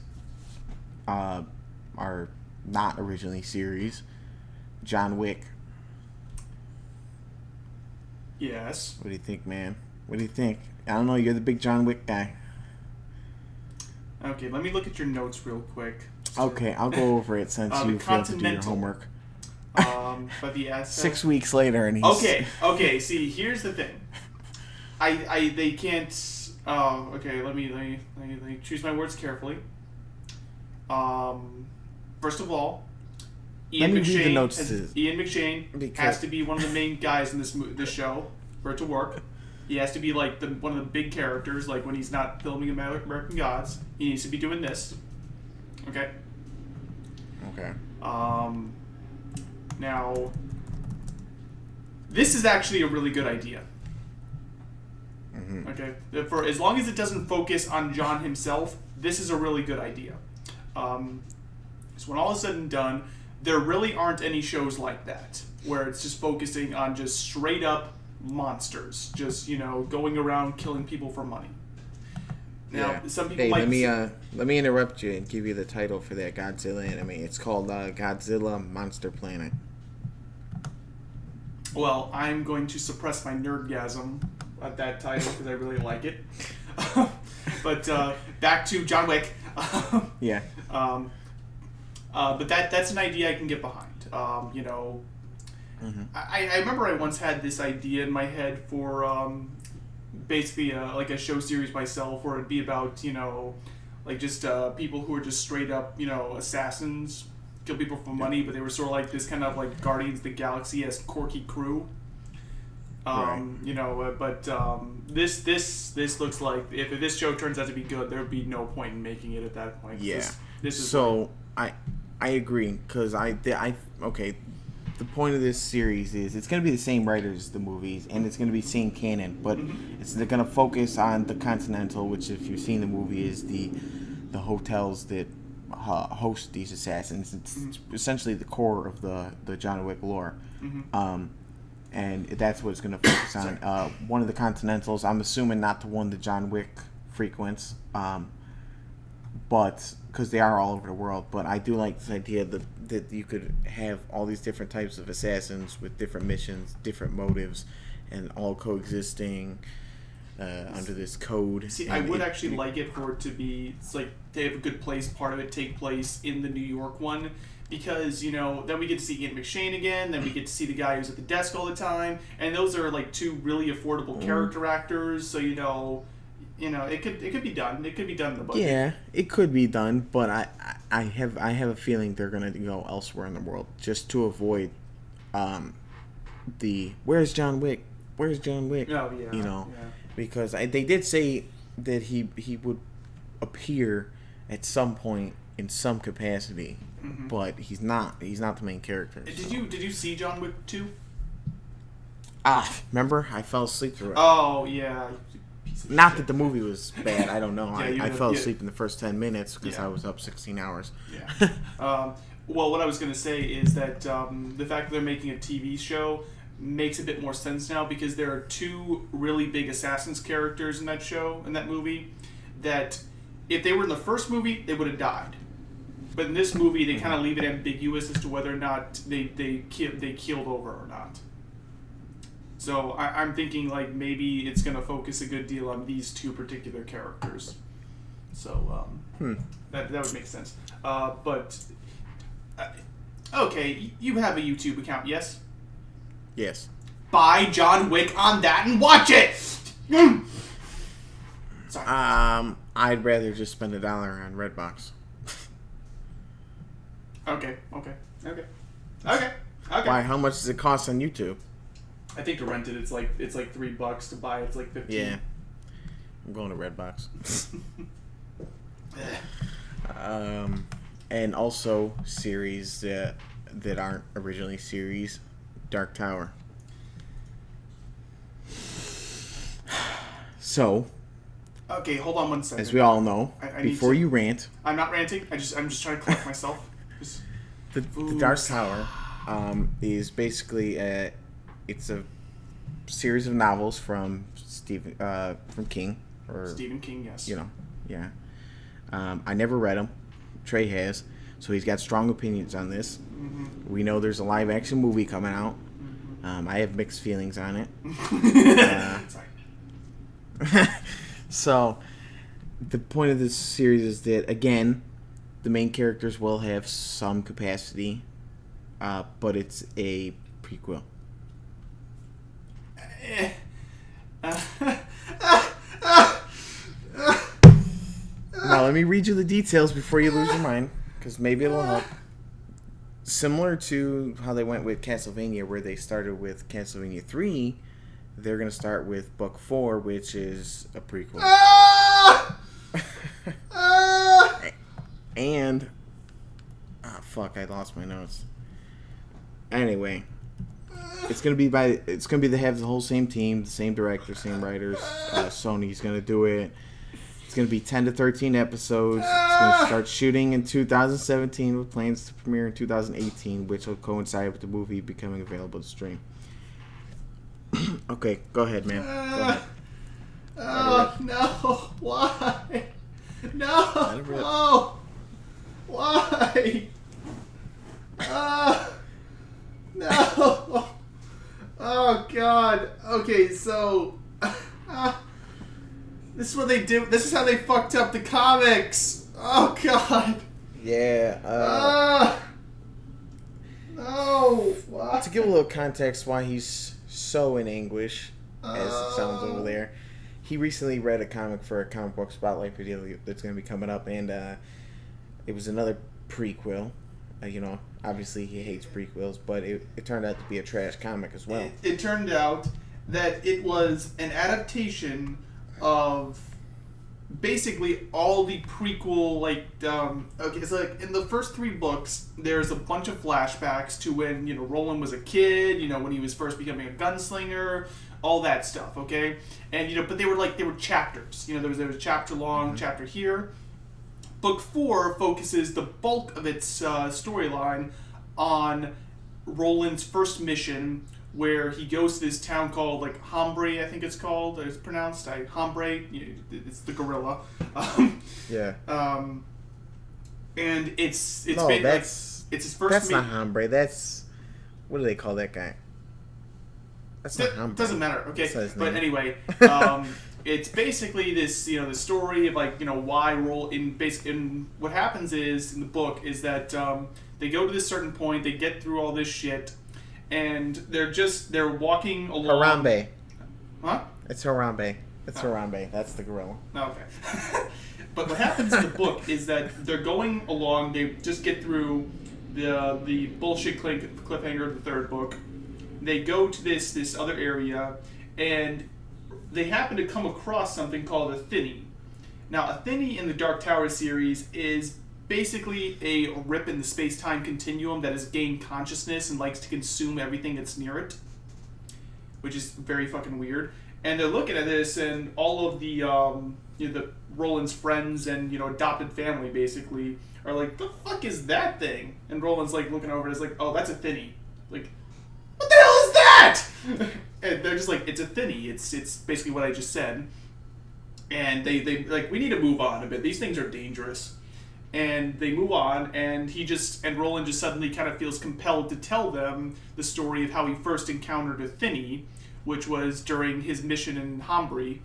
are not originally series, John Wick. Yes. What do you think, man? What do you think? I don't know. You're the big John Wick guy. Okay, let me look at your notes real quick. Okay, I'll go over it since you failed to do your homework. But the asset... 6 weeks later, and he's... Okay. See, here's the thing. They can't. Okay. Let me choose my words carefully. First of all, Ian McShane has to be one of the main guys in this show for it to work. He has to be one of the big characters. When he's not filming American Gods, he needs to be doing this. Okay. Now, this is actually a really good idea. Okay. For as long as it doesn't focus on John himself, this is a really good idea. So when all is said and done, there really aren't any shows like that where it's just focusing on just straight up monsters, just going around killing people for money. Now, some people let me interrupt you and give you the title for that Godzilla anime. It's called Godzilla Monster Planet. Well, I'm going to suppress my nerdgasm at that title because I really like it. But back to John Wick. Yeah. But that's an idea I can get behind. I remember I once had this idea in my head for basically like a show series myself, where it'd be about like just people who are just straight up assassins, kill people for money, but they were sort of like this kind of like Guardians of the Galaxy-esque quirky crew. But this looks like if this show turns out to be good, there would be no point in making it at that point. Yeah. This is so I agree, because the point of this series is it's going to be the same writers as the movies, and it's going to be same canon, but it's going to focus on the Continental, which, if you've seen the movie, is the hotels that host these assassins. It's essentially the core of the John Wick lore. And that's what it's going to focus on. One of the Continentals, I'm assuming not the one that John Wick frequents, but because they are all over the world. But I do like this idea that you could have all these different types of assassins with different missions, different motives, and all coexisting under this code. See, I would actually like it for it to be, it's like they have a good place, part of it take place in the New York one, because, then we get to see Ian McShane again, then we get to see the guy who's at the desk all the time, and those are like two really affordable character actors, so it could be done. It could be done in the budget. Yeah, it could be done, but I have a feeling they're gonna go elsewhere in the world just to avoid where's John Wick? Where's John Wick? Oh yeah. Because they did say that he would appear at some point in some capacity, but he's not the main character. Did you see John Wick 2? Remember? I fell asleep through it. Oh yeah. Not that the movie was bad. I don't know. Yeah, I fell asleep in the first 10 minutes because I was up 16 hours. Yeah. Well, what I was going to say is that the fact that they're making a TV show makes a bit more sense now, because there are two really big Assassins characters in that movie, that if they were in the first movie, they would have died. But in this movie, they kind of leave it ambiguous as to whether or not they keeled over or not. So I'm thinking like maybe it's going to focus a good deal on these two particular characters. So that would make sense. Okay, you have a YouTube account, yes? Yes. Buy John Wick on that and watch it! Sorry. I'd rather just spend $1 on Redbox. Okay. Why? How much does it cost on YouTube? I think to rent it, it's like $3. To buy, it's like $15. Yeah, I'm going to Redbox. And also series that aren't originally series, Dark Tower. So, okay, hold on one second. as we all know, before you rant, I'm not ranting. I'm just trying to collect myself. The Dark Tower is basically it's a series of novels from King, or Stephen King, yes. Yeah. I never read them. Trey has, so he's got strong opinions on this. We know there's a live action movie coming out. I have mixed feelings on it. Sorry. So, the point of this series is that, again, the main characters will have some capacity, but it's a prequel. Now, let me read you the details before you lose your mind, because maybe it'll help. Similar to how they went with Castlevania, where they started with Castlevania 3, they're going to start with Book 4, which is a prequel. And... fuck, I lost my notes. Anyway, it's gonna be they have the whole same team, the same director, same writers. Sony's gonna do it. It's going to be 10 to 13 episodes. It's going to start shooting in 2017 with plans to premiere in 2018, which will coincide with the movie becoming available to stream. Okay, go ahead, man. Go ahead. Oh, no. Why? No. Why? No. Oh, God. Okay, so... this is what they do. This is how they fucked up the comics. Oh, God. Yeah. No. Why? To give a little context why he's so in anguish, as it sounds over there, he recently read a comic for a comic book spotlight video that's going to be coming up, and it was another prequel. Obviously he hates prequels, but it turned out to be a trash comic as well. It turned out that it was an adaptation of basically all the prequel, okay, so like in the first 3 books, there's a bunch of flashbacks to when, Roland was a kid, when he was first becoming a gunslinger, all that stuff, okay? And, but they were chapters. There was a chapter long, chapter here. Book 4 focuses the bulk of its storyline on Roland's first mission, where he goes to this town called Hombre, I think it's called. It's pronounced Hombre. It's the gorilla. Yeah. And it's no, it's his first. That's not Hombre. That's, what do they call that guy? That's not Hombre. Doesn't matter. Okay, but anyway, it's basically this, the story of why in what happens is in the book is that they go to this certain point, they get through all this shit, and they're walking along. Harambe. Huh? It's Harambe. It's Harambe. That's the gorilla. Okay. But what happens in the book is that they're going along. They just get through the bullshit cliffhanger of the 3rd book. They go to this other area, and they happen to come across something called a Thinny. Now, a Thinny in the Dark Tower series is basically a rip in the space-time continuum that has gained consciousness and likes to consume everything that's near it, which is very fucking weird. And they're looking at this, and all of the the Roland's friends and adopted family basically are like, "The fuck is that thing?" And Roland's looking over, and is like, "Oh, that's a Thinny." Like, what the hell is that? And they're just like, "It's a Thinny. It's basically what I just said." And they we need to move on a bit. These things are dangerous. And they move on, and Roland just suddenly kind of feels compelled to tell them the story of how he first encountered a Thinny, which was during his mission in Hombre.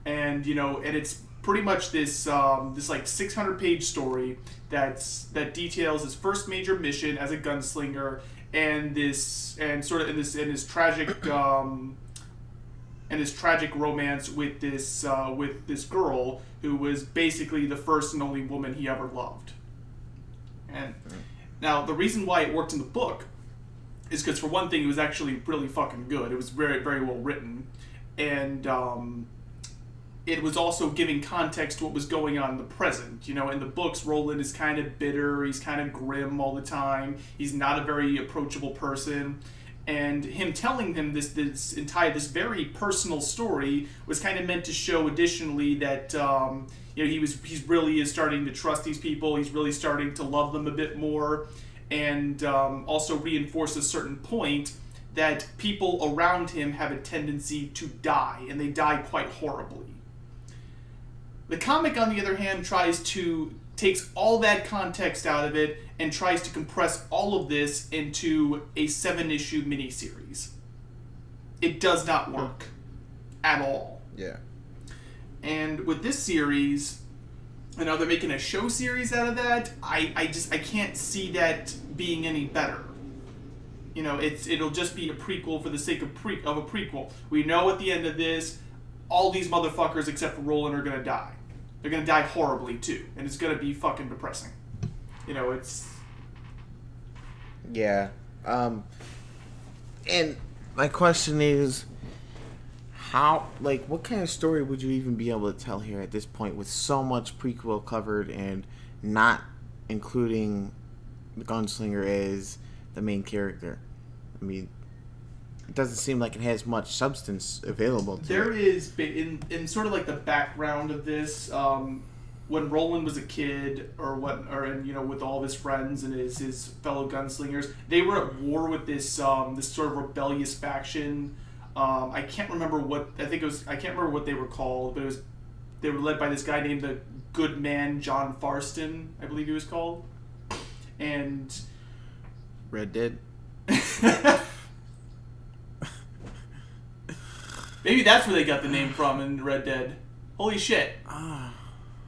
And and it's pretty much this 600-page story that details his first major mission as a gunslinger, and his tragic romance with this girl who was basically the first and only woman he ever loved. And now the reason why it worked in the book is because, for one thing, it was actually really fucking good. It was very, very well written, and it was also giving context to what was going on in the present. In the books, Roland is kind of bitter, he's kind of grim all the time, he's not a very approachable person. And him telling them this very personal story was kind of meant to show additionally that he's really is starting to trust these people. He's really starting to love them a bit more, and also reinforce a certain point that people around him have a tendency to die, and they die quite horribly. The comic, on the other hand, takes all that context out of it and tries to compress all of this into a 7-issue miniseries. It does not work at all. Yeah. And with this series, they're making a show series out of that. I can't see that being any better. It'll just be a prequel for the sake of a prequel. We know at the end of this, all these motherfuckers except for Roland are gonna die. They're gonna die horribly too, and it's gonna be fucking depressing. It's... Yeah. And my question is, what kind of story would you even be able to tell here at this point with so much prequel covered and not including the gunslinger as the main character? I mean, it doesn't seem like it has much substance available to there it. is, in sort of like the background of this, when Roland was a kid, with all of his friends and his fellow gunslingers, they were at war with this sort of rebellious faction. I can't remember what I can't remember what they were called, but they were led by this guy named the Good Man John Farston, I believe he was called, and Red Dead. Maybe that's where they got the name from in Red Dead. Holy shit!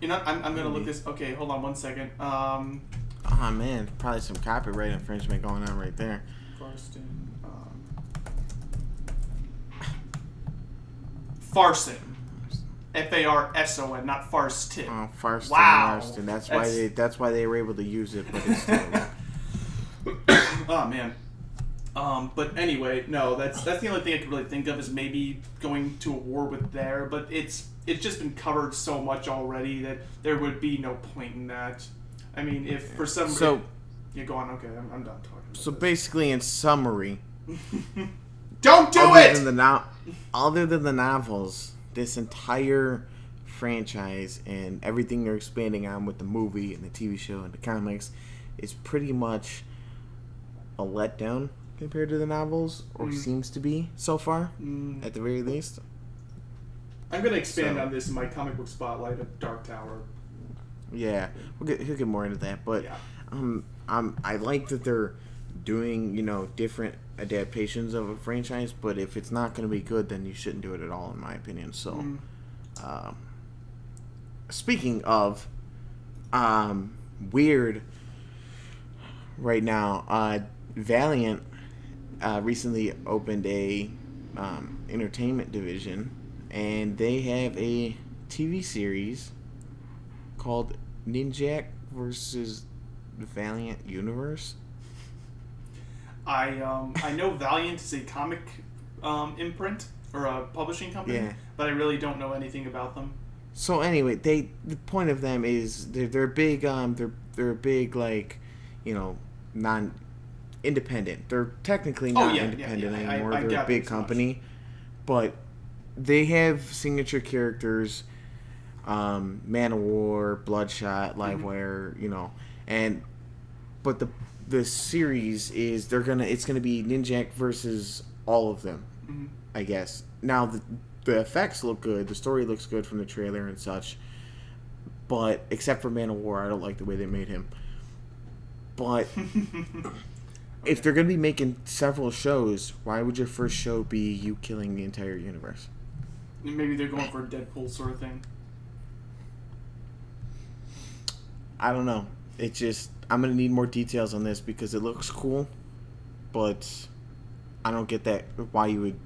You know, I'm gonna look this. Okay, hold on 1 second. Oh man, probably some copyright infringement going on right there. Farston. Farson. Farson, not Farston. Oh, Farston. Wow. Farston. That's why they were able to use it, but it's still... Oh man. But anyway, no, that's the only thing I could really think of is maybe going to a war with there, but it's just been covered so much already that there would be no point in that. I mean, if for some reason... Yeah, go on, okay, I'm done talking about So this. basically, in summary... Don't do it! Other than the novels, this entire franchise and everything they're expanding on with the movie and the TV show and the comics is pretty much a letdown compared to the novels, or seems to be so far, at the very least. I'm going to expand on this in my comic book spotlight of Dark Tower. Yeah, we'll get more into that, but yeah. I like that they're doing, different adaptations of a franchise, but if it's not going to be good, then you shouldn't do it at all, in my opinion. So, speaking of weird right now, Valiant recently opened a entertainment division, and they have a TV series called Ninjak versus Valiant Universe. I know Valiant is a comic imprint or a publishing company, but I really don't know anything about them. So anyway, the point of them is they're big they're big, like, non-independent. They're technically not independent anymore. They're a big company, but they have signature characters, Man of War, Bloodshot, Livewire, but the series is it's gonna be Ninjak versus all of them, I guess. Now the effects look good, the story looks good from the trailer and such, but except for Man of War, I don't like the way they made him. But if they're gonna be making several shows, why would your first show be you killing the entire universe? Maybe they're going for a Deadpool sort of thing. I don't know. It just, I'm going to need more details on this because it looks cool, but I don't get that, why you would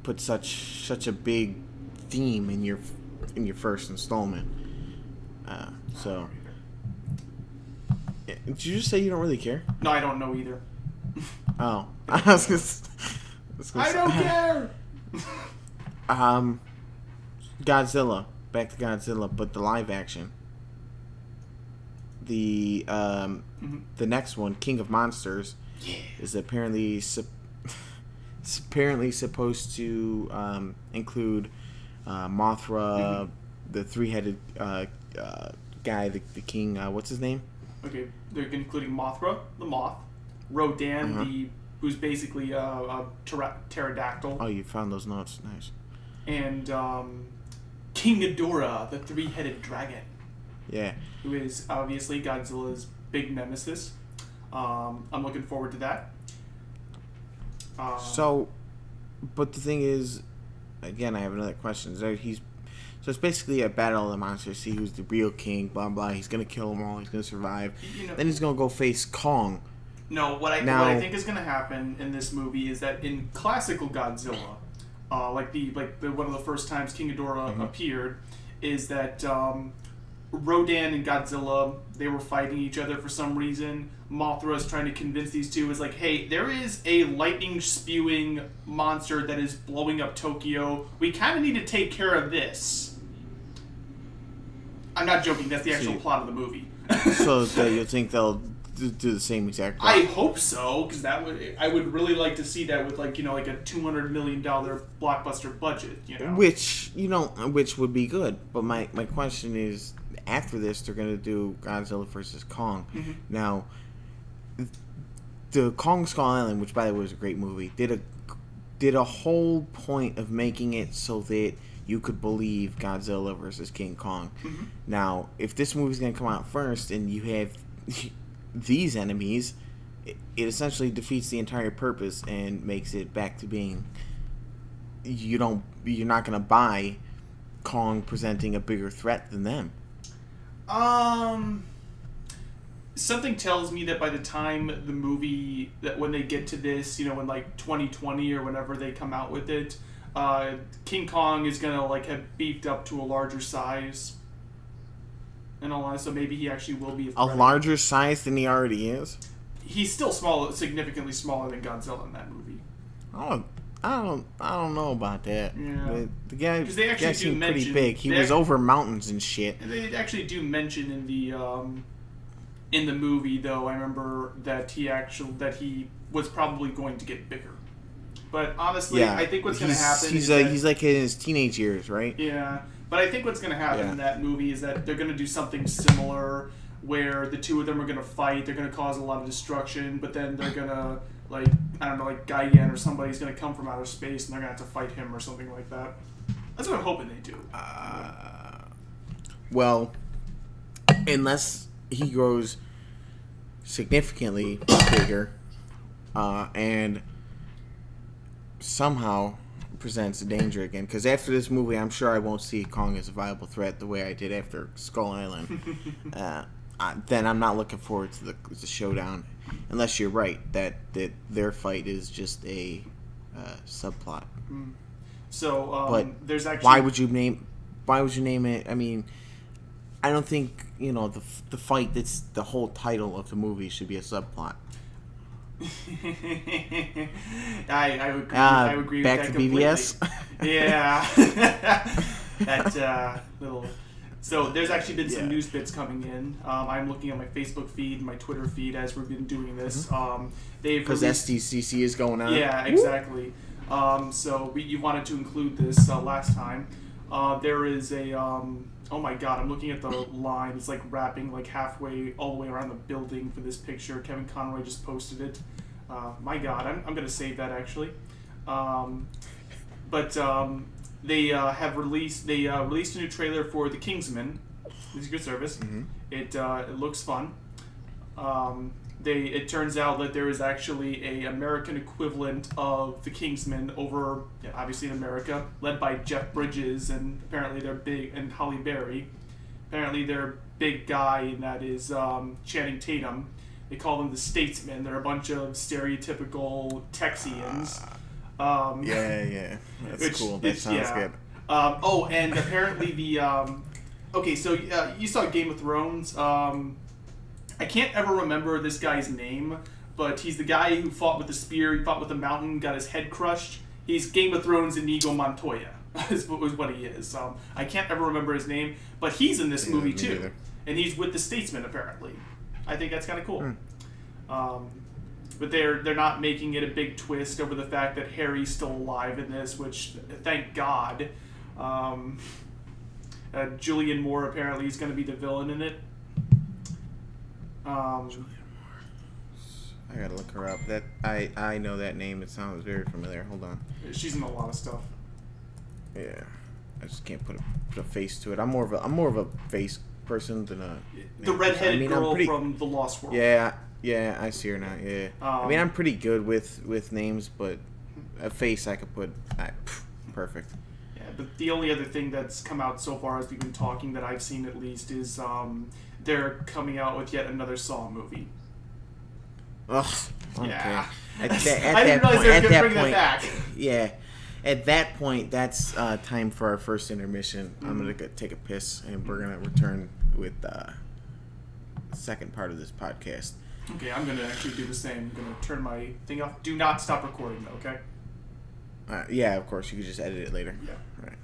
put such a big theme in your first installment. So, did you just say you don't really care? No, I don't know either. Oh, I was gonna I don't care. Godzilla. Back to Godzilla, but the live action. The next one, King of Monsters, is apparently supposed to include Mothra, the three-headed guy, the king. What's his name? Okay, they're including Mothra, the moth, Rodan, who's basically a pterodactyl. Oh, you found those notes. Nice. And King Ghidorah, the three-headed dragon. Yeah. Who is obviously Godzilla's big nemesis. I'm looking forward to that. But the thing is, again, I have another question. So it's basically a battle of the monsters. See who's the real king. Blah blah. He's gonna kill them all. He's gonna survive. Then he's gonna go face Kong. No, what I think is gonna happen in this movie is that in classical Godzilla, like the one of the first times King Ghidorah appeared, is that Rodan and Godzilla, they were fighting each other for some reason. Mothra is trying to convince these two, is like, hey, there is a lightning spewing monster that is blowing up Tokyo. We kind of need to take care of this. I'm not joking, that's the actual plot of the movie. So you think they'll do the same exact plot. I hope so, because I would really like to see that with like a $200 million blockbuster budget. Which would be good. But my question is, after this, they're gonna do Godzilla versus Kong. Mm-hmm. Now, the Kong Skull Island, which by the way was a great movie, did a whole point of making it so that you could believe Godzilla versus King Kong. Mm-hmm. Now, if this movie's gonna come out first and you have these enemies, it essentially defeats the entire purpose and makes it back to being you're not gonna buy Kong presenting a bigger threat than them. Something tells me that by the time the movie, that when they get to this, in like 2020 or whenever they come out with it, King Kong is gonna like have beefed up to a larger size. And all that, so maybe he actually will be a larger size than he already is. He's still significantly smaller than Godzilla in that movie. I don't know about that. Yeah. The guy seemed pretty big. He was over mountains and shit. They actually do mention in the movie, though. I remember that he was probably going to get bigger. But honestly, I think what's going to happen he's like in his teenage years, right? Yeah. But I think what's going to happen in that movie is that they're going to do something similar where the two of them are going to fight. They're going to cause a lot of destruction, but then they're going to, like Gaiyan or somebody's going to come from outer space and they're going to have to fight him or something like that. That's what I'm hoping they do. Well, unless he grows significantly bigger and somehow presents a danger again, because after this movie I'm sure I won't see Kong as a viable threat the way I did after Skull Island. Then I'm not looking forward to the showdown, unless you're right that their fight is just a subplot. So but there's actually why would you name it? I mean, I don't think the fight that's the whole title of the movie should be a subplot. I would agree with that completely. BBS? Yeah. That little... So there's actually been some news bits coming in. I'm looking at my Facebook feed, my Twitter feed as we've been doing this. Because SDCC is going on. Yeah, exactly. So you wanted to include this last time. There is a... oh my god, I'm looking at the line. It's like wrapping like halfway all the way around the building for this picture. Kevin Conroy just posted it. My god, I'm going to save that actually. They released a new trailer for The Kingsman. It's a good service. Mm-hmm. It looks fun. It turns out that there is actually a American equivalent of The Kingsman over, obviously in America, led by Jeff Bridges, and apparently they're big, and Halle Berry. Apparently their big guy, and that is Channing Tatum. They call them the Statesmen. They're a bunch of stereotypical Texians. Yeah. That's cool. That sounds good. And apparently the... okay, so you saw Game of Thrones. I can't ever remember this guy's name, but he's the guy who fought with the spear, he fought with the mountain, got his head crushed. He's Game of Thrones Inigo Montoya, is what he is. I can't ever remember his name, but he's in this movie too. Either. And he's with the Statesman, apparently. I think that's kind of cool. But they're not making it a big twist over the fact that Harry's still alive in this, which, thank God. Julianne Moore apparently is going to be the villain in it. Julianne Moore. I gotta look her up. That I know that name. It sounds very familiar. Hold on. She's in a lot of stuff. Yeah, I just can't put a face to it. I'm more of a face person than a the redheaded girl from The Lost World. Yeah, I see her now. Yeah, I'm pretty good with names, but a face I could put perfect. Yeah, but the only other thing that's come out so far as we've been talking that I've seen at least is they're coming out with yet another Saw movie. Ugh. Okay. Yeah. I didn't realize they were going to bring that back. Yeah. At that point, that's time for our first intermission. Mm-hmm. I'm going to take a piss, and we're going to return with the second part of this podcast. Okay, I'm going to actually do the same. I'm going to turn my thing off. Do not stop recording, though, okay? Yeah, of course. You can just edit it later. Yeah. All right.